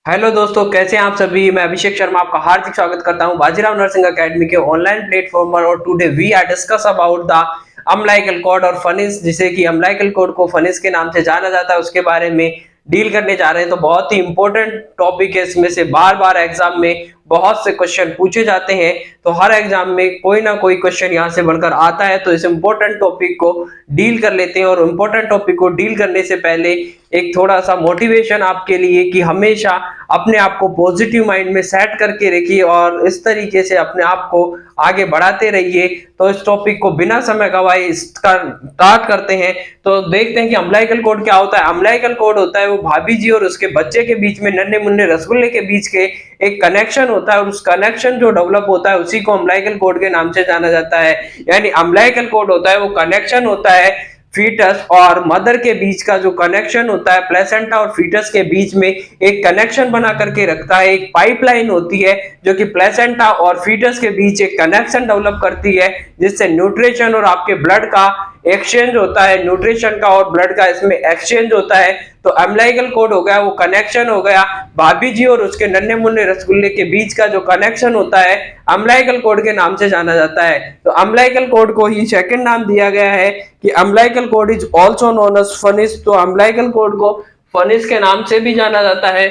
Hello दोस्तों, कैसे हैं आप सभी। मैं अभिषेक शर्मा आपका हार्दिक स्वागत करता हूं बाजीराव नर्सिंग एकेडमी के ऑनलाइन प्लेटफॉर्म पर। और today we are discuss about the umbilical cord और फनिस, जिसे कि अम्लाइकल कोड को फनिस के नाम से जाना जाता है, उसके बारे में डील करने जा रहे हैं। तो बहुत ही इंपॉर्टेंट टॉपिक है, इसमें से बार बार एग्जाम में बहुत से क्वेश्चन पूछे जाते हैं। तो हर एग्जाम में कोई ना कोई क्वेश्चन यहाँ से बनकर आता है। तो इस इंपॉर्टेंट टॉपिक को डील कर लेते हैं। और इंपॉर्टेंट टॉपिक को डील करने से पहले एक थोड़ा सा मोटिवेशन आपके लिए कि हमेशा अपने आप को पॉजिटिव माइंड में सेट करके रखिए और इस तरीके से अपने आप को आगे बढ़ाते रहिए। तो इस टॉपिक को बिना समय गवाए स्टार्ट करते हैं। तो देखते हैं कि अम्लाइकल कोड क्या होता है। अम्लाइकल कोड होता है वो भाभी जी और उसके बच्चे के बीच में, नन्हे मुन्ने रसगुल्ले के बीच के एक कनेक्शन होता है। और उस कनेक्शन जो डेवलप होता है उसी को अम्लाइकल कोड के नाम से जाना जाता है। यानी अम्लाइकल कोड होता है वो कनेक्शन होता है फीटस और मदर के बीच का। जो कनेक्शन होता है प्लेसेंटा और फीटस के बीच में एक कनेक्शन बना करके रखता है। एक पाइपलाइन होती है जो कि प्लेसेंटा और फीटस के बीच एक कनेक्शन डेवलप करती है, जिससे न्यूट्रिशन और आपके ब्लड का एक्सचेंज होता है। न्यूट्रिशन का और ब्लड का इसमें एक्सचेंज होता है। तो अम्लाइकल कोड हो गया वो कनेक्शन हो गया भाभी जी और उसके नन्हे मुन्ने रसगुल्ले के बीच का जो कनेक्शन होता है अम्लाइकल कोड के नाम से जाना जाता है। तो अम्लाइकल कोड को ही सेकंड नाम दिया गया है कि umbilical cord is also known as funis. तो अम्लाइकल कोड को फनिस के नाम से भी जाना जाता है।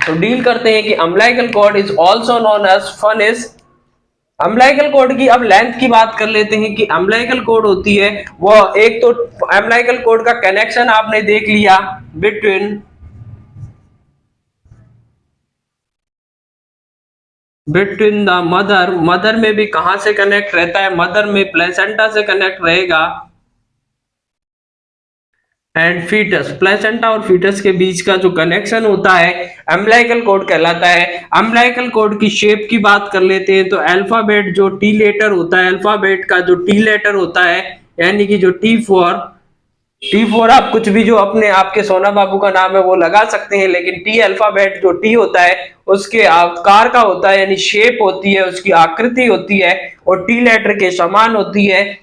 तो डील करते हैं कि umbilical cord is also known as funis. Umbilical cord की अब लेंथ की बात कर लेते हैं कि अम्लाइकल कोड होती है वो एक तो अम्लाइकल कोड का कनेक्शन आपने देख लिया बिटवीन द मदर में भी कहां से कनेक्ट रहता है, मदर में प्लेसेंटा से कनेक्ट रहेगा। एंड फीटस, प्लेसेंटा और फीटस के बीच का जो कनेक्शन होता है अम्लाइकल कोड कहलाता है। अम्लाइकल कोड की शेप की बात कर लेते हैं तो अल्फाबेट जो टी लेटर होता है, अल्फाबेट का जो टी लेटर होता है, यानी कि जो टी फोर आप कुछ भी जो अपने आपके सोना बाबू का नाम है वो लगा सकते हैं। लेकिन टी अल्फाबेट जो टी होता है उसके आकार का होता है, यानी शेप होती है, उसकी आकृति होती है और टी लेटर के समान होती है।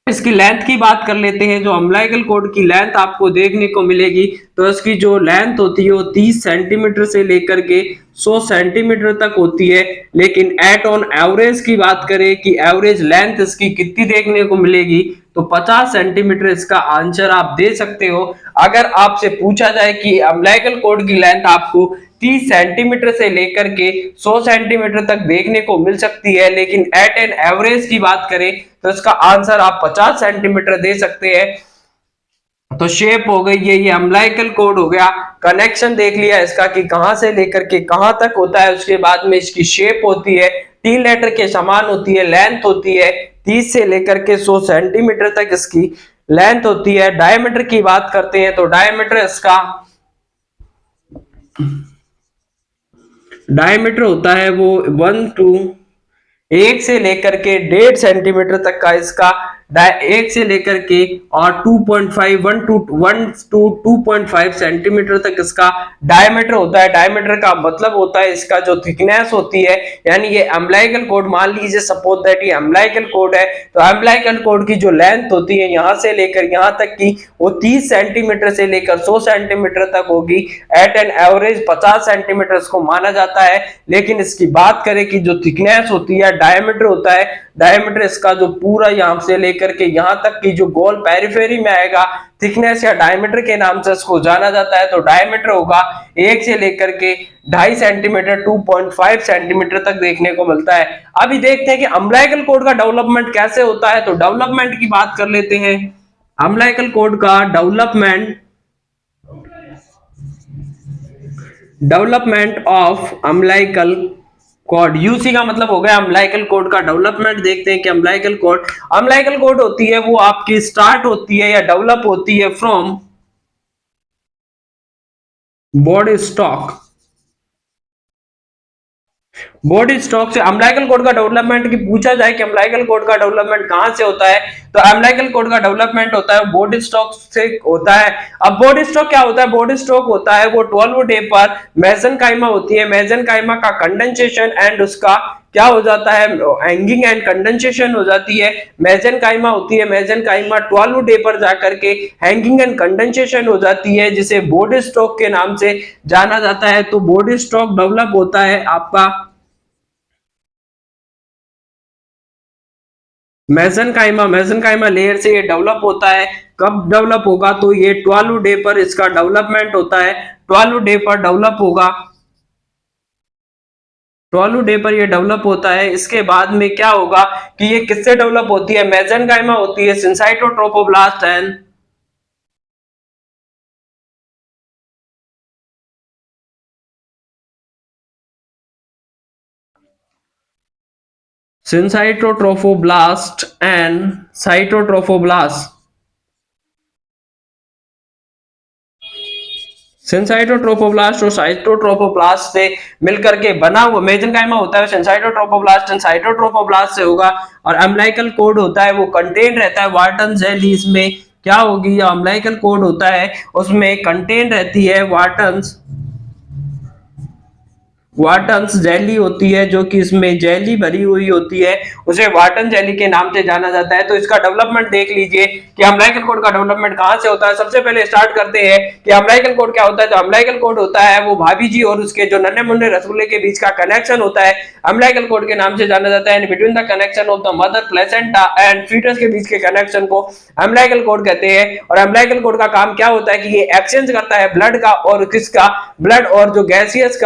इसकी लेंथ की बात कर लेते हैं। जो अम्लाइकल कोड की लेंथ आपको देखने को मिलेगी तो इसकी जो लेंथ होती है वो 30 सेंटीमीटर से लेकर के 100 सेंटीमीटर तक होती है। लेकिन एट ऑन एवरेज की बात करें कि एवरेज लेंथ इसकी कितनी देखने को मिलेगी तो 50 सेंटीमीटर इसका आंसर आप दे सकते हो। अगर आपसे पूछा जाए कि अम्लाइकल कोड की लेंथ आपको 30 सेंटीमीटर से लेकर के 100 सेंटीमीटर तक देखने को मिल सकती है, लेकिन एट एन एवरेज की बात करें तो इसका आंसर आप 50 सेंटीमीटर दे सकते हैं। तो शेप हो गई ये अम्लाइकल कोड हो गया। कनेक्शन देख लिया इसका कि कहां से लेकर के कहां तक होता है। उसके बाद में इसकी शेप होती है टी लेटर के समान होती है। लेंथ होती है 30 से लेकर के 100 सेंटीमीटर तक इसकी लेंथ होती है। डायमीटर की बात करते हैं तो डायमीटर होता है वो 1 से लेकर के 1.5 सेंटीमीटर तक का इसका 1 से लेकर के और 2.5 1 टू 2.5 सेंटीमीटर तक इसका डायमीटर होता है। डायमीटर का मतलब होता है इसका जो थिकनेस होती है, यानी ये अम्लाइकल कोड, मान लीजिए सपोज दैट ये अम्लाइकल कोड है तो अम्लाइकल कोड की जो लेंथ होती है यहां से लेकर यहां तक की वो 30 सेंटीमीटर से लेकर 100 सेंटीमीटर तक होगी। एट एन एवरेज 50 सेंटीमीटर इसको माना जाता है। लेकिन इसकी बात करें कि जो थिकनेस होती है, डायमीटर होता है, डायमीटर इसका जो पूरा यहां से लेकर के यहां तक की जो गोल पेरिफेरी में आएगा, थिकनेस या डायमीटर के नाम से इसको जाना जाता है। तो डायमीटर होगा 1 से लेकर के 2.5 सेंटीमीटर 2.5 सेंटीमीटर तक देखने को मिलता है। अभी देखते हैं कि अम्लाइकल कोड का डेवलपमेंट कैसे होता है। तो डेवलपमेंट की बात कर लेते हैं। अम्लाइकल कोड का development of umbilical code, UC का मतलब हो गया अम्लाइकल कोड का डेवलपमेंट। देखते हैं कि अम्लाइकल कोड होती है वो आपकी स्टार्ट होती है या डेवलप होती है from body stock. Body stock से अम्लाइकल कोड का डेवलपमेंट की पूछा जाए कि अम्लाइकल कोड का डेवलपमेंट कहां से होता है, तो अम्लाइकल कोड का डेवलपमेंट होता है बॉडी स्टॉक से होता है। अब बॉडी स्टॉक क्या होता है? बॉडी स्टॉक होता है वो 12 डे पर मेसेनकाइमा होती है, मेसेनकाइमा का कंडेंसेशन एंड उसका क्या हो जाता है, हैंगिंग एंड कंडेंसेशन हो जाती है। मेसेनकाइमा होती है, मेसेनकाइमा 12 डे पर जाकर के हैंगिंग एंड कंडेंसेशन हो जाती है, जिसे बॉडी स्टॉक के नाम से जाना जाता है। तो बॉडी स्टॉक डेवलप होता है आपका मेसेनकाइमा लेयर से ये डेवलप होता है। कब डेवलप होगा? तो ये 12 डे पर इसका डेवलपमेंट होता है, 12 डे पर डेवलप होगा, 12 डे पर ये डेवलप होता है। इसके बाद में क्या होगा कि ये किससे डेवलप होती है? मेसेनकाइमा होती है सिंसाइटोट्रोफोब्लास्ट एंड सिंसाइटोट्रोफोब्लास्ट एंड साइटोट्रोफोब्लास्ट, सेंसाइटोट्रोफोब्लास्ट और साइटोट्रोफोब्लास्ट से मिलकर के बना हुआ मेसेनकाइमा होता है, सेंसाइटोट्रोफोब्लास्ट एंड साइटोट्रोफोब्लास्ट से होगा। और अम्लाइकल कोड होता है वो कंटेन रहता है वाटन जेल, इसमें क्या होगी? अम्लाइकल कोड होता है उसमें कंटेन रहती है वाटन्स, वाटन्स जेली होती है, जो कि इसमें जेली भरी हुई होती है, उसे वाटन जेली के नाम से जाना जाता है। तो इसका डेवलपमेंट देख लीजिए कि अम्लाइकल कोड का डेवलपमेंट कहां से होता है। सबसे पहले स्टार्ट करते हैं कि अम्लाइकल कोड क्या होता है। तो अम्लाइकल कोड होता है वो भाभी जी और उसके जो नन्हे मुन्ने रसगुल्ले के बीच का कनेक्शन होता है, अम्लाइकल कोड के नाम से जाना जाता है। Between the connection of the mother placenta and foetus के बीच के कनेक्शन को अम्लाइकल कोड कहते हैं। और अम्लाइकल कोड का काम क्या होता है कि ये एक्सचेंज करता है ब्लड का और किसका, ब्लड और जो गैसेस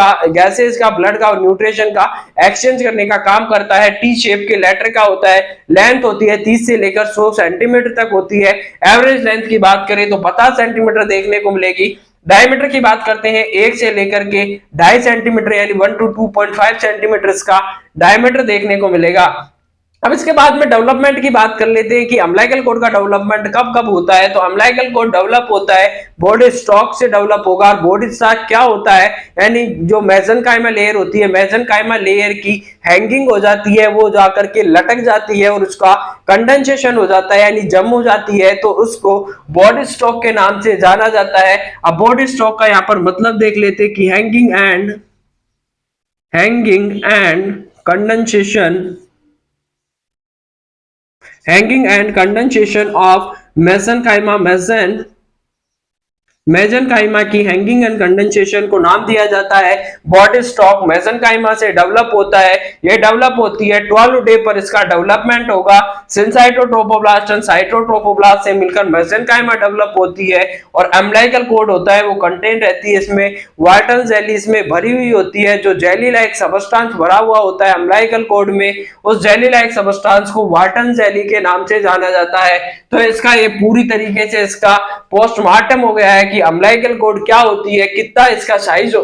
का ब्लड का और न्यूट्रिशन का एक्सचेंज करने का काम करता है। टी शेप के लेटर का होता है, लेंथ होती है 30 से लेकर 100 सेंटीमीटर तक होती है। एवरेज लेंथ की बात करें तो 50 सेंटीमीटर देखने को मिलेगी। डायमीटर की बात करते हैं 1 से लेकर के 2.5 सेंटीमीटर यानी 1 to 2.5 सेंटीमीटर का डायमीटर देखने को मिलेगा। अब इसके बाद में डेवलपमेंट की बात कर लेते हैं कि अम्लाइकल कोड का डेवलपमेंट कब कब होता है। तो अम्लाइकल कोड डेवलप होता है बॉडी स्टॉक से डेवलप होगा। और बॉडी स्टॉक क्या होता है, यानी जो मेसेनकाइमा लेयर होती है, मेसेनकाइमा लेयर की हैंगिंग हो जाती है, वो जाकर के लटक जाती है और उसका कंडेंसेशन हो जाता है यानी जम हो जाती है, तो उसको बॉडी स्टॉक के नाम से जाना जाता है। अब बॉडी स्टॉक का यहाँ पर मतलब देख लेते हैं कि hanging and condensation, hanging and condensation of मेसेनकाइमा की हैंगिंग एंड कंडेंसेशन को नाम दिया जाता है बॉडी स्टॉक। मेसेनकाइमा से डेवलप होता है, ये डेवलप होती है 12 डे पर इसका डेवलपमेंट होगा। सिंसाइटोट्रोफोब्लास्ट एंड साइटोट्रोफोब्लास्ट से मिलकर मेसेनकाइमा डेवलप होती है। और अम्लाइकल कोड होता है वो कंटेन रहती है इसमें वाटन जेली, इसमें भरी हुई होती है, जो जेली लाइक सबस्टांस भरा हुआ होता है अम्लाइकल कोड में, उस जेली लाइक सबस्टांस को वाटन जेली के नाम से जाना जाता है। तो इसका ये पूरी तरीके से इसका पोस्टमार्टम हो गया है कि अम्लाइकल कोड क्या होती है, कितना इसका साइज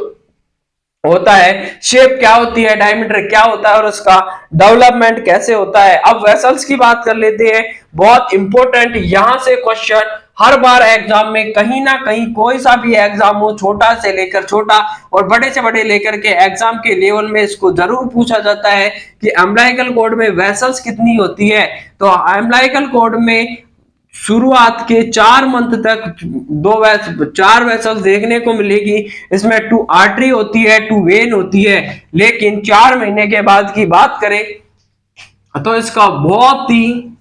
होता है, शेप क्या होती है, डायमीटर क्या होता है और उसका डेवलपमेंट कैसे होता है। अब वेसल्स की बात कर लेते हैं, बहुत इंपॉर्टेंट, यहां से क्वेश्चन हर बार एग्जाम में कहीं ना कहीं कोई सा भी एग्जाम हो, छोटा से लेकर छोटा और बड़े से बड़े लेकर के एग्जाम के लेवल में इसको जरूर पूछा जाता है कि अम्लाइकल कोड में वेसल्स कितनी होती है। तो अम्लाइकल कोड में शुरुआत के 4 मंथ तक 4 वेसल्स देखने को मिलेगी। इसमें 2 आर्टरी होती है, 2 वेन होती है। लेकिन 4 महीने के बाद की बात करें तो इसका बहुत ही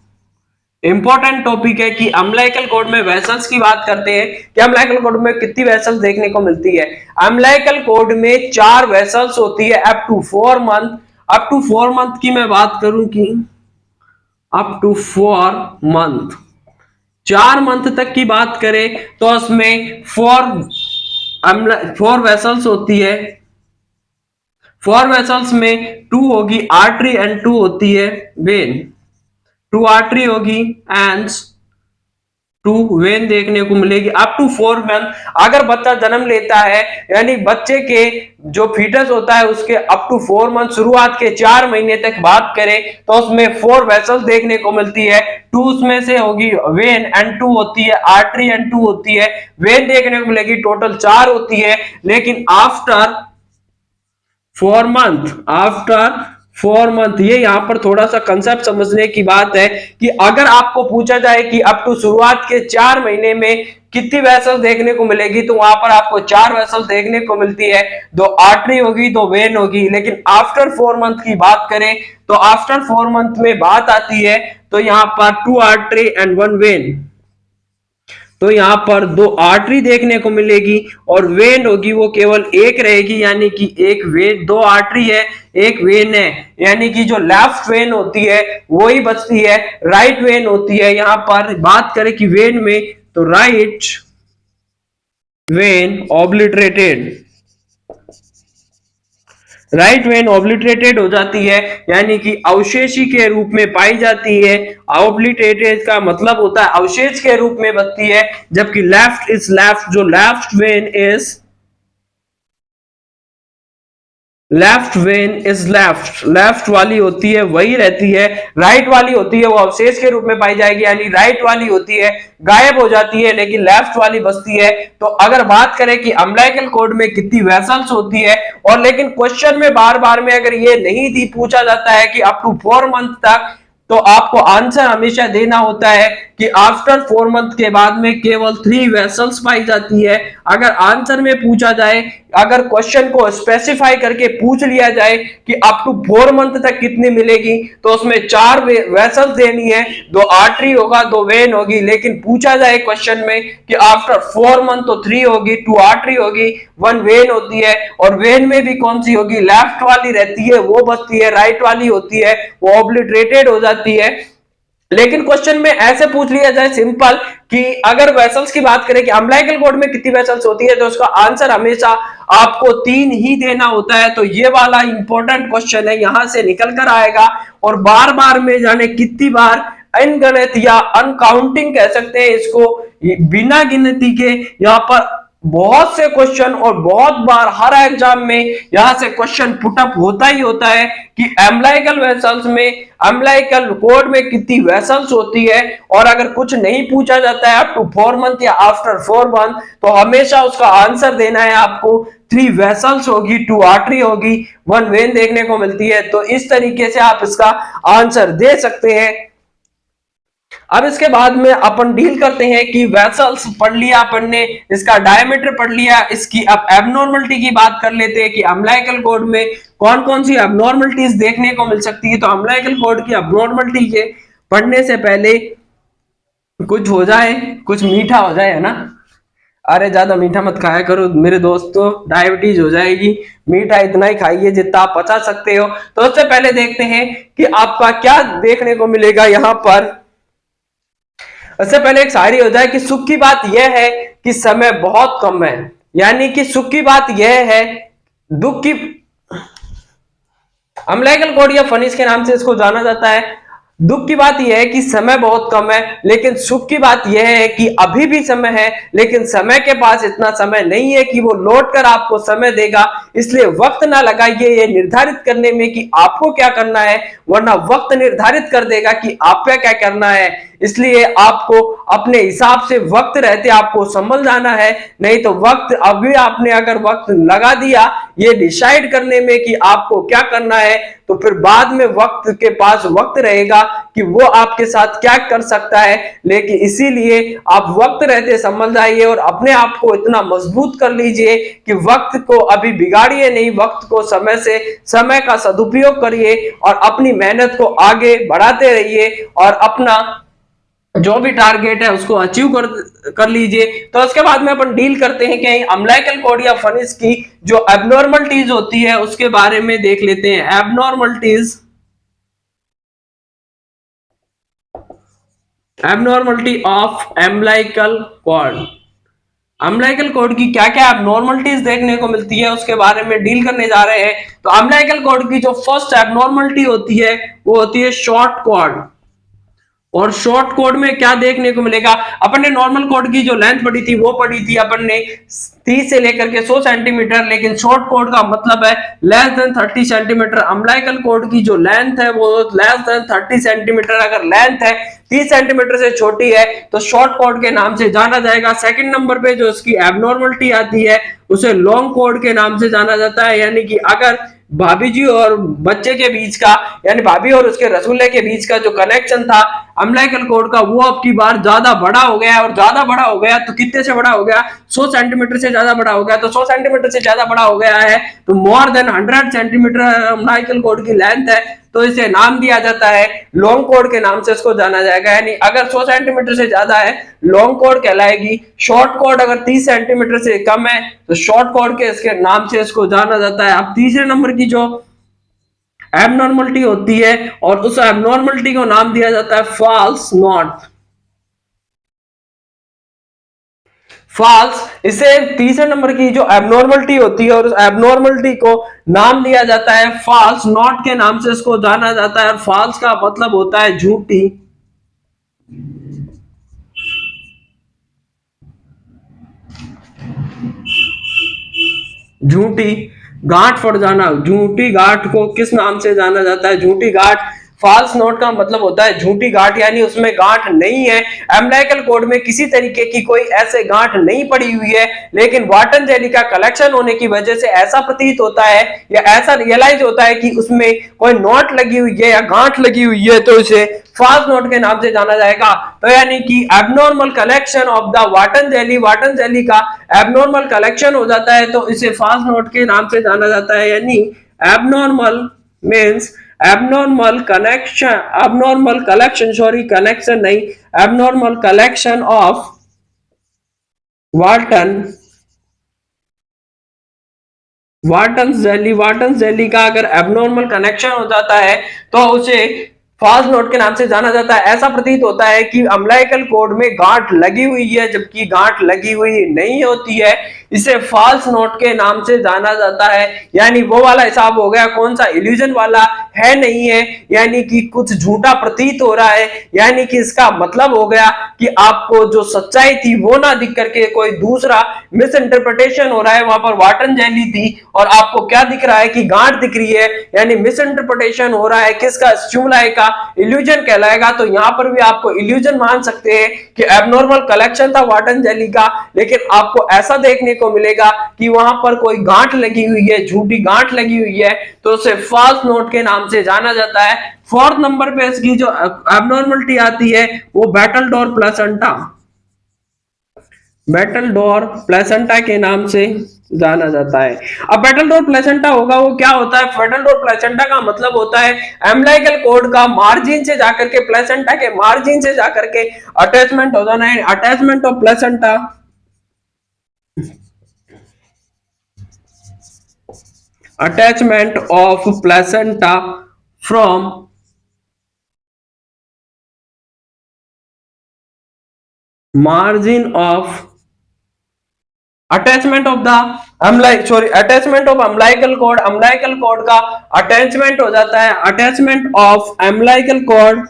इंपॉर्टेंट टॉपिक है कि अम्लाइकल कोड में वेसल्स की बात करते हैं कि अम्लाइकल कोड में कितनी वेसल्स देखने को मिलती है। अम्लाइकल कोड में 4 वेसल्स होती है up to 4 month. Up to 4 month की मैं बात करूं कि अप टू 4 मंथ, 4 मंथ तक की बात करें तो उसमें 4 वेसल्स होती है। 4 वेसल्स में 2 होगी आर्टरी एंड 2 होती है वेन। 2 आर्टरी होगी एंड 2 वेन देखने को मिलेगी अप टू 4 मंथ। अगर बच्चा जन्म लेता है यानी बच्चे के जो फीटस होता है उसके अप टू 4 मंथ, शुरुआत के 4 महीने तक बात करें तो उसमें 4 वेसल्स देखने को मिलती है। 2 उसमें से होगी वेन एंड 2 होती है आर्टरी एंड 2 होती है वेन देखने को मिलेगी, टोटल 4 होती है। लेकिन आफ्टर 4 मंथ, आफ्टर 4 मंथ। ये यहाँ पर थोड़ा सा कंसेप्ट समझने की बात है कि अगर आपको पूछा जाए कि अप टू शुरुआत के 4 महीने में कितनी वेसल देखने को मिलेगी, तो वहां पर आपको 4 वेसल देखने को मिलती है, 2 आर्टरी होगी, 2 वेन होगी। लेकिन आफ्टर 4 मंथ की बात करें तो आफ्टर 4 मंथ में बात आती है तो यहाँ पर 2 आर्टरी एंड 1 वेन। तो यहां पर 2 आर्टरी देखने को मिलेगी और वेन होगी वो केवल एक रहेगी, यानी कि एक वेन, 2 आर्टरी है, एक वेन है, यानी कि जो लेफ्ट वेन होती है वो ही बचती है, राइट वेन होती है। यहां पर बात करें कि वेन में तो right when obliterated, right when obliterated हो जाती है, यानी कि अवशेषी के रूप में पाई जाती है। ऑब्लिटरेटेड का मतलब होता है अवशेष के रूप में बनती है, जबकि लेफ्ट इज लेफ्ट, जो left when is, left when is left, left वाली होती है वही रहती है, राइट वाली होती है वो अवशेष के रूप में पाई जाएगी, यानी राइट वाली होती है गायब हो जाती है, लेकिन लेफ्ट वाली बचती है। तो अगर बात करें कि अम्बिलिकल कॉर्ड में कितनी वेसल्स होती है, और लेकिन क्वेश्चन में बार बार में अगर ये नहीं दी पूछा जाता है कि अप टू 4 मंथ तक, तो आपको आंसर हमेशा देना होता है कि आफ्टर 4 मंथ के बाद में केवल 3 वेसल्स पाई जाती है। अगर आंसर में पूछा जाए, अगर क्वेश्चन को स्पेसिफाई करके पूछ लिया जाए कि अप टू 4 मंथ तक कितनी मिलेगी, तो उसमें 4 वेसल्स देनी है, 2 आर्टरी होगा, 2 वेन होगी। लेकिन पूछा जाए क्वेश्चन में कि आफ्टर 4 मंथ तो 3 होगी, 2 आर्टरी होगी, 1 वेन होती है, और वेन में भी कौन सी होगी, लेफ्ट वाली रहती है वो बचती है, राइट वाली होती है वो ऑब्लिटरेटेड हो जाती है। लेकिन क्वेश्चन में ऐसे पूछ लिया जाए सिंपल कि अगर वेसल्स की बात करें कि अम्बिलिकल कॉर्ड में कितनी वेसल्स होती है, तो उसका आंसर हमेशा आपको 3 ही देना होता है। तो ये वाला इंपॉर्टेंट क्वेश्चन है, यहां से निकल कर आएगा, और बार बार में जाने कितनी बार अनगिनत या अनकाउंटिंग कह सकते हैं इसको, बिना गिनती के यहाँ पर बहुत से क्वेश्चन और बहुत बार हर एग्जाम में यहां से क्वेश्चन पुटअप होता ही होता है कि एम्बिलिकल वेसल्स में, एम्बिलिकल कॉर्ड में कितनी वेसल्स होती है। और अगर कुछ नहीं पूछा जाता है अप टू 4 मंथ या आफ्टर 4 मंथ, तो हमेशा उसका आंसर देना है आपको, 3 वेसल्स होगी, 2 आर्टरी होगी, 1 वेन देखने को मिलती है। तो इस तरीके से आप इसका आंसर दे सकते हैं। अब इसके बाद में अपन डील करते हैं कि वेसल्स पढ़ लिया अपन ने, इसका डायमीटर पढ़ लिया, इसकी अब एबनॉर्मलिटी की बात कर लेते हैं कि अम्बिलिकल कॉर्ड में कौन कौन सी एबनॉर्मलिटीज देखने को मिल सकती है। तो अम्बिलिकल कॉर्ड की एबनॉर्मलिटी के पढ़ने से पहले कुछ हो जाए, कुछ मीठा हो जाए, है ना। अरे ज्यादा मीठा मत खाया करो मेरे दोस्तों, डायबिटीज हो जाएगी। मीठा इतना ही खाइए जितना आप पचा सकते हो। तो उससे पहले देखते हैं कि आपका क्या देखने को मिलेगा यहाँ पर। उससे पहले एक शायरी हो जाए कि सुख की बात यह है कि समय बहुत कम है, यानी कि सुख की बात यह है, दुख की, अम्बिलिकल कॉर्ड या फनिस के नाम से इसको जाना जाता है। दुख की बात यह है कि समय बहुत कम है, लेकिन सुख की बात यह है कि अभी भी समय है, लेकिन समय के पास इतना समय नहीं है कि वो लौट कर आपको समय देगा। इसलिए वक्त ना लगाइए ये निर्धारित करने में कि आपको क्या करना है, वरना वक्त निर्धारित कर देगा कि आपको क्या करना है। इसलिए आपको अपने हिसाब से वक्त रहते आपको संभल जाना है, नहीं तो वक्त अभी आपने अगर वक्त लगा दिया ये डिसाइड करने में कि आपको क्या करना है, तो फिर बाद में वक्त के पास वक्त रहेगा कि वो आपके साथ क्या कर सकता है। लेकिन इसीलिए आप वक्त रहते संभल जाइए और अपने आप को इतना मजबूत कर लीजिए कि वक्त को अभी बिगाड़िए नहीं, वक्त को समय से, समय का सदुपयोग करिए और अपनी मेहनत को आगे बढ़ाते रहिए और अपना जो भी टारगेट है उसको अचीव कर लीजिए। तो उसके बाद में अपन डील करते हैं कि अम्बिलिकल कॉर्ड या फनिस की जो एबनॉर्मलिटीज होती है उसके बारे में देख लेते हैं। Abnormality of umbilical cord, umbilical cord की क्या क्या एबनॉर्मलिटीज देखने को मिलती है उसके बारे में डील करने जा रहे हैं। तो अम्बिलिकल कॉर्ड की जो फर्स्ट एबनॉर्मलिटी होती है वो होती है शॉर्ट कॉर्ड। और शॉर्ट कोड में क्या देखने को मिलेगा, अपन ने नॉर्मल कोड की जो लेंथ पढ़ी थी वो पढ़ी थी अपन ने 30 से लेकर के 100 सेंटीमीटर, लेकिन शॉर्ट कोड का मतलब है less than 30 centimetre. Umbilical cord की जो लेंथ है वो लेस देन 30 सेंटीमीटर, अगर लेंथ है 30 सेंटीमीटर से छोटी है तो शॉर्ट कोड के नाम से जाना जाएगा। सेकंड नंबर पे जो इसकी एबनॉर्मलिटी आती है उसे लॉन्ग कोड के नाम से जाना जाता है, यानी कि अगर भाभी जी और बच्चे के बीच का, यानी भाभी और उसके रसूले के बीच का जो कनेक्शन था अम्बिलिकल कॉर्ड का, वो अब की बार ज्यादा बड़ा हो गया। और ज्यादा बड़ा हो गया तो कितने से बड़ा हो गया, 100 सेंटीमीटर से ज्यादा बड़ा हो गया। तो 100 सेंटीमीटर से ज्यादा बड़ा हो गया है तो more than 100 centimetre umbilical cord की लेंथ है, तो इसे नाम दिया जाता है लॉन्ग कॉर्ड के नाम से इसको जाना जाएगा। यानी अगर 100 सेंटीमीटर से ज्यादा है लॉन्ग कॉर्ड कहलाएगी। शॉर्ट कॉर्ड अगर 30 सेंटीमीटर से कम है तो शॉर्ट कॉर्ड के इसके नाम से इसको जाना जाता है। अब तीसरे नंबर की जो एबनॉर्मलिटी होती है और उस एबनॉर्मलिटी को नाम दिया जाता है फॉल्स नॉट। फॉल्स, इसे तीसरे नंबर की जो एबनॉर्मलिटी होती है और उस एबनॉर्मलिटी को नाम दिया जाता है फॉल्स नॉट के नाम से इसको जाना जाता है। और फॉल्स का मतलब होता है झूठी। झूठी गांठ फट जाना, झूठी गांठ को किस नाम से जाना जाता है, झूठी गांठ। फॉल्स नोट का मतलब होता है झूठी गांठ, यानी उसमें गांठ नहीं है। अम्बिलिकल कॉर्ड में किसी तरीके की कोई ऐसे गांठ नहीं पड़ी हुई है, लेकिन वाटन जेली का कलेक्शन होने की वजह से ऐसा प्रतीत होता है या ऐसा रियलाइज होता है कि उसमें कोई नोट लगी हुई है या गांठ लगी हुई है, तो इसे फॉल्स नोट के नाम से जाना जाएगा। तो यानी कि abnormal collection of the Wharton jelly का एबनॉर्मल कलेक्शन हो जाता है तो इसे फॉल्स नोट के नाम से जाना जाता है। यानी abnormal means abnormal collection, sorry connection नहीं, एबनॉर्मल कलेक्शन ऑफ वाटन वाटन जेली का अगर एबनॉर्मल कनेक्शन हो जाता है तो उसे फॉल्स नोट के नाम से जाना जाता है। ऐसा प्रतीत होता है कि अम्बिलिकल कॉर्ड में गांठ लगी हुई है जबकि गांठ लगी हुई नहीं होती है, इसे फॉल्स नोट के नाम से जाना जाता है। यानी वो वाला हिसाब हो गया, कौन सा इल्यूजन वाला है नहीं है, यानी कि कुछ झूठा प्रतीत हो रहा है। यानी कि इसका मतलब हो गया कि आपको जो सच्चाई थी वो ना दिख करके कोई दूसरा मिस इंटरप्रिटेशन हो रहा है, वहां पर वाटन जेली थी और आपको क्या दिख रहा है कि गांठ दिख रही है, यानी मिस इंटरप्रिटेशन हो रहा है। किसका, स्टिमुलाई का इल्यूजन कहलाएगा। तो यहां पर भी आपको इल्यूजन मान सकते हैं कि एबनॉर्मल कलेक्शन था वाटन जेली का, लेकिन आपको ऐसा देखने को मिलेगा कि वहां पर कोई गांठ लगी हुई है, झूठी गांठ लगी हुई है, तो उसे फॉल्स नोट के नाम से जाना जाता है। फोर्थ नंबर पे इसकी जो एबनॉर्मलिटी आती है वो बैटलडोर प्लेसेंटा, बैटलडोर प्लेसेंटा के नाम से जाना जाता है। अब बैटलडोर प्लेसेंटा होगा वो क्या होता है, बैटलडोर प्लेसेंटा का मतलब होता है अम्बिलिकल कॉर्ड का मार्जिन से जाकर के, प्लेसेंटा के मार्जिन से जाकर के अटैचमेंट हो जाना है। Attachment of placenta, attachment of placenta from margin of attachment of the attachment of umbilical cord का अटैचमेंट हो जाता है, attachment of umbilical cord,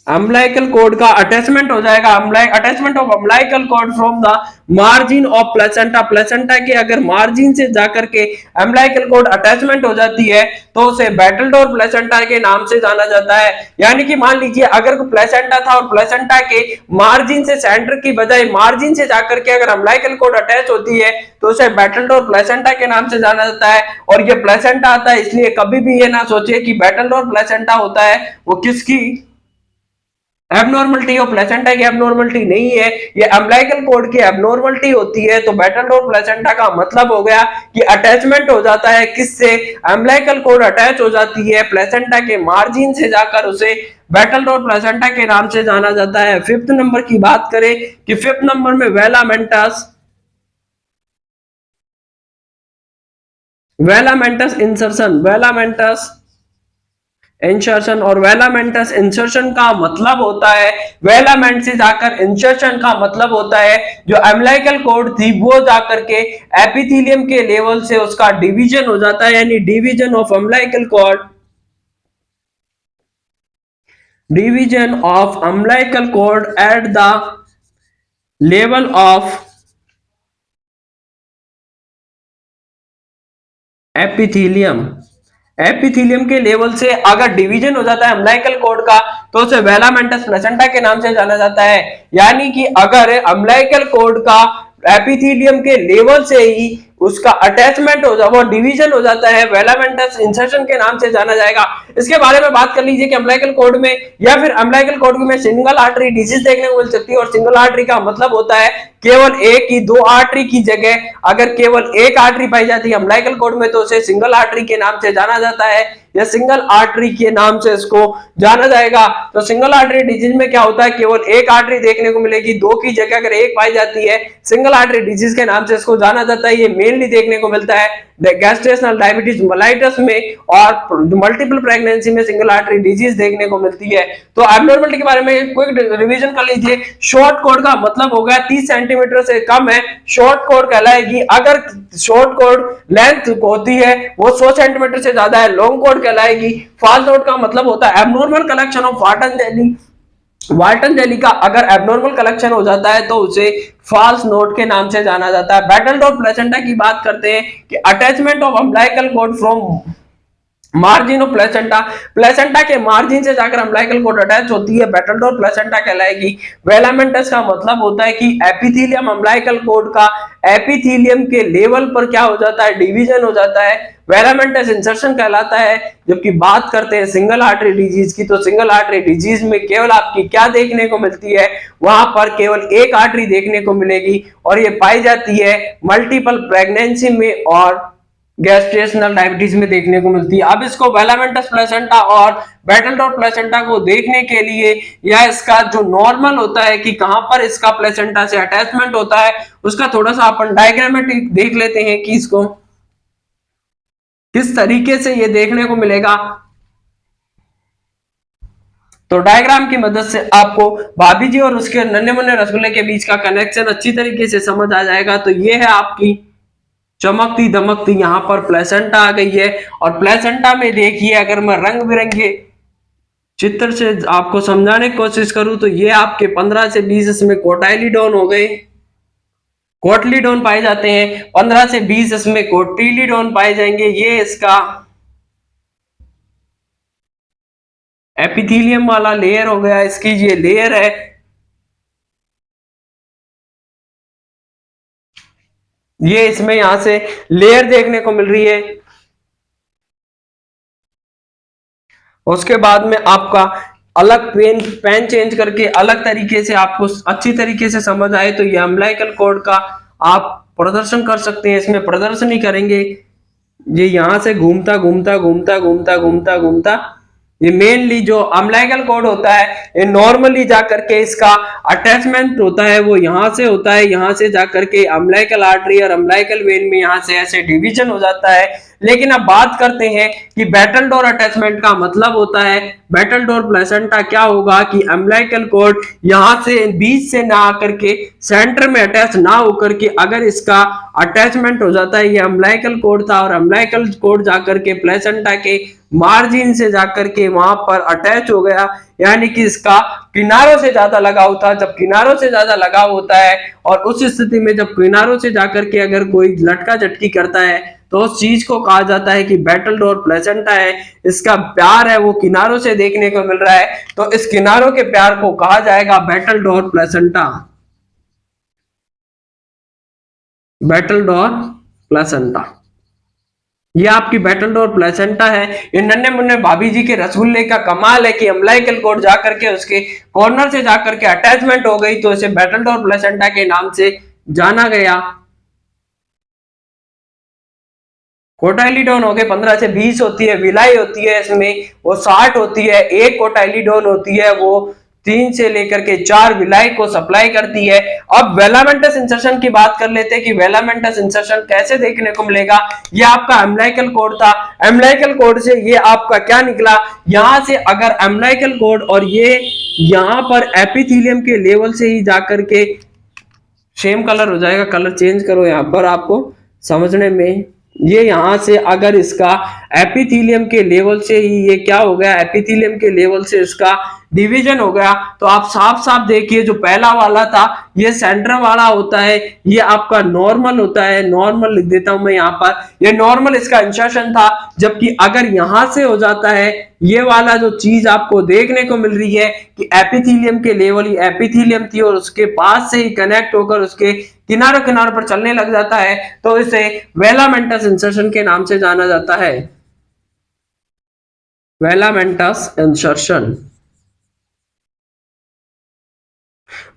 umbilical cord का अटैचमेंट हो जाएगा, attachment of umbilical cord from the margin of placenta, placenta के अगर margin से जाकर के अम्बिलिकल कॉर्ड अटैचमेंट हो जाती है तो उसे बैटलडोर प्लेसेंटा के नाम से जाना जाता है। यानी कि मान लीजिए अगर कोई प्लेसेंटा था और प्लेसेंटा के मार्जिन से, सेंटर की बजाय मार्जिन से जाकर के अगर अम्बिलिकल कॉर्ड अटैच होती है तो उसे बैटलडोर प्लेसेंटा के नाम से जाना जाता है। और ये प्लेसेंटा आता है इसलिए कभी भी ये ना सोचे कि बैटलडोर प्लेसेंटा होता है वो किसकी एबनॉर्मलिटी ऑफ प्लेसेंटा की एबनॉर्मलिटी नहीं है, ये अम्बिलिकल कॉर्ड की एबनॉर्मलिटी होती है। तो बैटलडोर प्लेसेंटा का मतलब हो गया कि अटैचमेंट हो जाता है किससे, अम्बिलिकल कॉर्ड अटैच हो जाती है प्लेसेंटा के मार्जिन से जाकर, उसे बैटलडोर प्लेसेंटा के नाम से जाना जाता है। फिफ्थ नंबर की बात करें कि फिफ्थ नंबर में वेलामेंटस, वेलामेंटस इंसर्शन, वेलामेंटस इंसर्शन। और वेलामेंटस इंसर्शन का मतलब होता है, वेलामेंट से जाकर इंसर्शन का मतलब होता है जो अम्बिलिकल कॉर्ड थी वो जाकर के एपिथेलियम के लेवल से उसका डिवीजन हो जाता है, यानी division of umbilical cord, division of umbilical cord at the level of epithelium, epithelium के लेवल से अगर डिवीजन हो जाता है अम्बिलिकल कॉर्ड का तो उसे वेलामेंटस प्लेसेंटा के नाम से जाना जाता है। यानी कि अगर अम्बिलिकल कॉर्ड का एपिथेलियम के लेवल से ही उसका अटैचमेंट हो जाए, वो डिवीजन हो जाता है, वेलामेंटस इंसर्शन के नाम से जाना जाएगा। इसके बारे में बात कर लीजिए कि अम्बिलिकल कॉर्ड में या फिर अम्बिलिकल कॉर्ड में सिंगल आर्टरी डिजीज देखने को मिल सकती है। और सिंगल आर्टरी का मतलब होता है केवल एक ही, दो आर्टरी की जगह अगर केवल एक आर्टरी पाई जाती है अम्बिलिकल कॉर्ड में तो उसे सिंगल आर्टरी के नाम से जाना जाता है, या सिंगल आर्टरी के नाम से इसको जाना जाएगा। तो सिंगल आर्टरी डिजीज में क्या होता है, केवल एक आर्टरी देखने को मिलेगी, दो की जगह अगर एक पाई जाती है, सिंगल आर्टरी डिजीज के नाम से इसको जाना जाता है। ये मेनली देखने को मिलता है गैस्ट्रेशनल डायबिटीज मेलाइटस में और मल्टीपल प्रेगनेंसी में सिंगल आर्टरी डिजीज देखने को मिलती है। तो एब्नॉर्मलिटी के बारे में क्विक रिवीजन कर लीजिए। शॉर्ट कोड का मतलब होगा 30 सेंटीमीटर से कम है, शॉर्ट कोड कहलाएगी। अगर शॉर्ट कोड लेंथ होती है वो 100 सेंटीमीटर से ज्यादा है, लॉन्ग कोड कहलाएगी। फॉल्स नोट का मतलब होता है abnormal collection of Wharton jelly. Wharton jelly का अगर एब्नॉर्मल कलेक्शन हो जाता है तो उसे फॉल्स नोट के नाम से जाना जाता है। बैटलडॉर्फ प्लेसेंटा की बात करते हैं कि attachment of umbilical cord from margin of placenta, placenta के मार्जिन से जाकर अम्बिलिकल कॉर्ड अटैच होती है, बैटलडॉर्फ प्लेसेंटा कहलाएगी। वेलामेंटस का मतलब होता है कि एपिथेलियम अम्बिलिकल कॉर्ड का एपिथेलियम के लेवल पर क्या हो जाता है, डिवीजन हो जाता है, वेलामेंटस इंसर्शन कहलाता है। जबकि बात करते हैं सिंगल आर्टरी डिजीज की, तो सिंगल आर्टरी डिजीज में केवल आपकी क्या देखने को मिलती है, वहां पर केवल एक आर्टरी देखने को मिलेगी और ये पाई जाती है मल्टीपल प्रेगनेंसी में और गैस्ट्रेशनल डायबिटीज में देखने को मिलती है। अब इसको वेलामेंटस प्लेसेंटा और बैटलडॉर्फ प्लेसेंटा को देखने के लिए या इसका जो नॉर्मल होता है कि कहां पर इसका प्लेसेंटा से अटैचमेंट होता है, उसका थोड़ा सा अपन डायग्रामेटिक देख लेते हैं कि इसको किस तरीके से ये देखने को मिलेगा। तो डायग्राम की मदद से आपको भाभी जी और उसके नन्हे मुन्ने रसगुल्ले के बीच का कनेक्शन अच्छी तरीके से समझ आ जाएगा। तो ये है आपकी चमकती दमकती यहाँ पर प्लेसेंटा आ गई है। और प्लेसेंटा में देखिए अगर मैं रंग बिरंगे चित्र से आपको समझाने की कोशिश करूं तो ये आपके 15 से 20 इसमें कोटाइलिडोन हो गए, कोटलीडोन पाए जाते हैं। 15 से 20 इसमें कोटिलीडोन पाए जाएंगे। ये इसका एपिथेलियम वाला लेयर हो गया, इसकी ये लेयर है। ये इसमें यहां से लेयर देखने को मिल रही है। उसके बाद में आपका अलग पेन चेंज करके अलग तरीके से आपको अच्छी तरीके से समझ आए तो ये अम्बिलिकल कॉर्ड का आप प्रदर्शन कर सकते हैं। इसमें प्रदर्शन ही करेंगे, ये यहां से घूमता घूमता घूमता घूमता घूमता घूमता ये मेनली जो अम्बिलिकल कॉर्ड होता है ये नॉर्मली जाकर के इसका अटैचमेंट होता है वो यहां से होता है, यहां से जाकर के अम्बिलिकल आर्टरी और अम्बिलिकल वेन में यहां से ऐसे डिवीजन हो जाता है। लेकिन अब बात करते हैं कि बैटलडोर अटैचमेंट का मतलब होता है, बैटलडोर प्लेसेंटा क्या होगा कि अम्बिलिकल कॉर्ड यहां से बीच से ना आकर के सेंटर में अटैच ना होकर के अगर इसका अटैचमेंट हो जाता है, ये अम्बिलिकल कॉर्ड था और अम्बिलिकल कॉर्ड जाकर के प्लेसेंटा के मार्जिन से जाकर के वहां पर अटैच हो गया, यानी कि इसका किनारों से ज्यादा लगाव था। जब किनारों से ज्यादा लगाव होता है और उस स्थिति में जब किनारों से जाकर के अगर कोई लटका झटकी करता है तो उस चीज को कहा जाता है कि बैटलडोर प्लेसेंटा है, इसका प्यार है वो किनारों से देखने को मिल रहा है, तो इस किनारों के प्यार को कहा जाएगा बैटलडोर प्लेसेंटा। बैटलडोर प्लेसेंटा ये आपकी बैटलडोर प्लेसेंटा है। ये नन्हे मुन्ने भाभी जी के रसगुल्ले का कमाल है कि अम्बिलिकल कॉर्ड जाकर के उसके कॉर्नर से जाकर के अटैचमेंट हो गई तो इसे बैटलडोर प्लेसेंटा के नाम से जाना गया। कोटाइलिडोन हो गए 15 से 20 होती है, विलाई होती है इसमें वो 60 होती है। एक कोटाइलिडोन होती है वो 3 से लेकर के 4 विलाई को सप्लाई करती है। अब वेलामेंटस इंसर्शन की बात कर लेते हैं कि वेलामेंटस इंसर्शन कैसे देखने को मिलेगा। ये आपका अम्बिलिकल कॉर्ड था, अम्बिलिकल कॉर्ड से ये आपका क्या निकला, यहां से अगर अम्बिलिकल कॉर्ड और ये यहां पर एपिथेलियम के लेवल से ही जाकर के सेम कलर हो जाएगा, कलर चेंज करो यहां पर आपको समझने में। ये यहां से अगर इसका एपिथेलियम के लेवल से ही ये क्या हो गया, एपिथेलियम के लेवल से इसका डिवीजन हो गया, तो आप साफ साफ देखिए जो पहला वाला था ये सेंटर वाला होता है, ये आपका नॉर्मल होता है, नॉर्मल लिख देता हूं मैं यहाँ पर, ये नॉर्मल इसका इंसर्शन था। जबकि अगर यहां से हो जाता है ये वाला जो चीज आपको देखने को मिल रही है कि एपिथेलियम के लेवल, ये एपिथेलियम थी और उसके पास से ही कनेक्ट होकर उसके किनारों किनारों पर चलने लग जाता है, तो इसे वेलामेंटस इंसर्शन के नाम से जाना जाता है। वेलामेंटस इंसर्शन।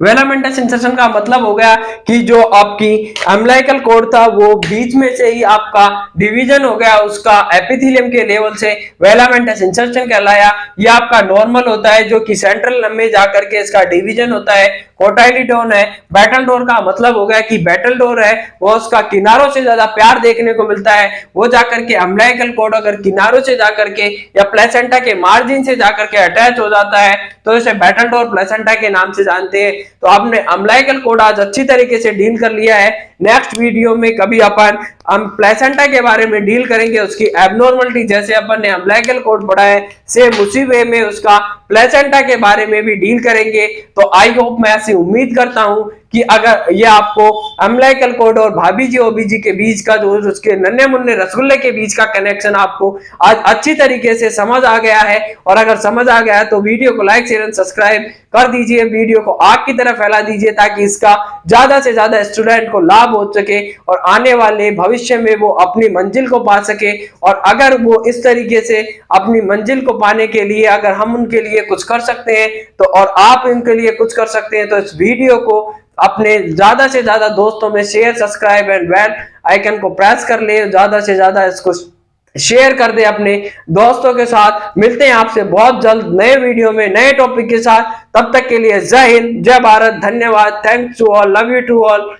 वेलामेंटस इंसर्शन का मतलब हो गया कि जो आपकी अम्लाइकल कोड था वो बीच में से ही आपका डिवीजन हो गया उसका एपिथेलियम के लेवल से, वेलामेंटस इंसर्शन कहलाया। ये आपका नॉर्मल होता है जो कि सेंट्रल में जाकर के इसका डिवीजन होता है। कोटाइलिडोन है। बैटल डोर का मतलब हो गया कि बैटल डोर है वो उसका किनारों से ज्यादा प्यार देखने को मिलता है, वो जाकर के अम्लाइकल कोड अगर किनारों से जाकर के या प्लेसेंटा के मार्जिन से जाकर के अटैच हो जाता है तो इसे बैटल डोर प्लेसेंटा के नाम से जानते हैं। तो आपने अम्लाइकल कोड आज अच्छी तरीके से डील कर लिया है। नेक्स्ट वीडियो में कभी अपन हम प्लेसेंटा के बारे में डील करेंगे, उसकी एबनॉर्मलिटी जैसे अपन ने अम्लाइकल कोड पढ़ा है सेम उसी वे में उसका प्लेसेंटा के बारे में भी डील करेंगे। तो आई होप, मैं ऐसी उम्मीद करता हूं कि अगर ये आपको अम्लाइकल कोड और भाभी जी ओबीजी के बीच का जो उसके नन्हे मुन्ने रसगुल्ले के बीच का कनेक्शन आपको आज अच्छी तरीके से समझ आ गया है। और अगर समझ आ गया है तो वीडियो को लाइक शेयर एंड सब्सक्राइब कर दीजिए, वीडियो को आग की तरह फैला दीजिए ताकि इसका ज्यादा से ज्यादा स्टूडेंट को लाभ हो सके और आने वाले भविष्य में वो अपनी मंजिल को पा सके। और अगर वो इस तरीके से अपनी मंजिल को पाने के लिए अगर हम उनके लिए कुछ कर सकते हैं तो और आप उनके लिए कुछ कर सकते हैं, तो इस वीडियो को अपने ज्यादा से ज्यादा दोस्तों में share subscribe and bell icon को प्रेस कर ले, ज्यादा से ज्यादा इसको शेयर कर दे अपने दोस्तों के साथ। मिलते हैं आपसे बहुत जल्द नए वीडियो में नए टॉपिक के साथ, तब तक के लिए जय हिंद, जय भारत, धन्यवाद, thanks to all, love you to all.